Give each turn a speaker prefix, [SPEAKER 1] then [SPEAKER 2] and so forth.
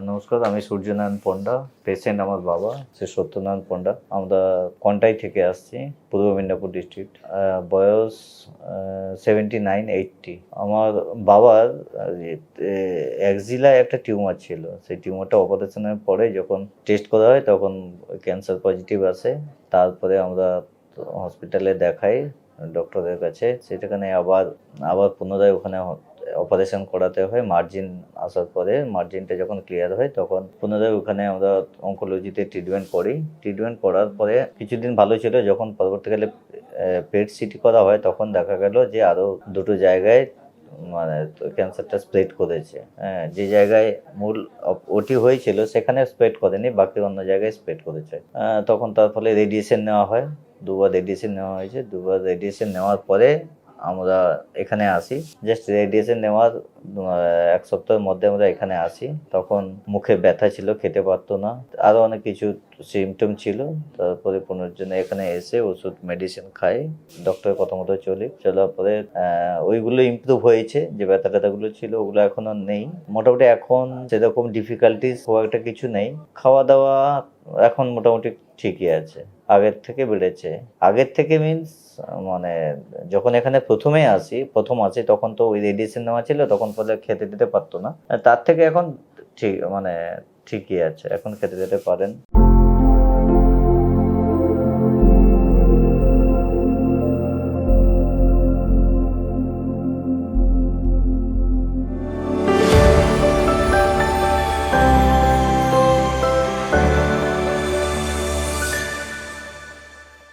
[SPEAKER 1] নমস্কার, আমি সূর্যনারায়ণ পণ্ডা। পেশেন্ট আমার বাবা, সে সত্যনারায়ণ পণ্ডা। আমরা কন্টাই থেকে আসছি, পূর্ব মেদিনীপুর ডিস্ট্রিক্ট। বয়স 79-80। আমার বাবার অ্যাক্সিলায় একটা টিউমার ছিল। সেই টিউমারটা অপারেশনের পরে যখন টেস্ট করা হয় তখন ক্যান্সার পজিটিভ আসে। তারপরে আমরা হসপিটালে দেখাই ডক্টরের কাছে, সেখানে আবার পুনরায় ওখানে অপারেশন করাতে হয়। মার্জিন আসার পরে মার্জিনটা যখন ক্লিয়ার হয় তখন পুনরায় ওখানে আমরা অঙ্কোলজিতে ট্রিটমেন্ট করি। ট্রিটমেন্ট করার পরে কিছুদিন ভালো ছিল, যখন পরবর্তীকালে পেট সিটি করা হয় তখন দেখা গেল যে আরও দুটো জায়গায় মানে ক্যান্সারটা স্প্রেড করেছে। যে জায়গায় মূল ওটি হয়েছিল সেখানে স্প্রেড করেনি, বাকি অন্য জায়গায় স্প্রেড করেছে। তখন তার ফলে রেডিয়েশন নেওয়া হয়। দুবার রেডিয়েশন নেওয়া হয়েছে। দুবার রেডিয়েশন নেওয়ার পরে আমরা এখানে আসি। জাস্ট রেডিয়েশন নেওয়ার 1 সপ্তাহের মধ্যে আমরা এখানে আসি। তখন মুখে ব্যথা ছিল, খেতে পারতো না, আরও অনেক কিছু সিমটম ছিল। তারপরে পুনর্জন্য এখানে এসে ওষুধ মেডিসিন খাই, ডক্টরের কথা মতো চলার পরে ওইগুলো ইমপ্রুভ হয়েছে। যে ব্যথা ট্যাথাগুলো ছিল ওগুলো এখন আর নেই। মোটামুটি এখন সেরকম ডিফিকাল্টিস খুব একটা কিছু নেই। খাওয়া দাওয়া এখন মোটামুটি ঠিকই আছে, আগের থেকে বেড়েছে। আগের থেকে মিনস মানে যখন এখানে প্রথম আসি তখন তো ওই রেডিয়েশন নেওয়া ছিল, তখন পরে খেতে দিতে পারতো না। তার থেকে এখন ঠিক ঠিকই আছে, এখন খেতে দিতে পারেন।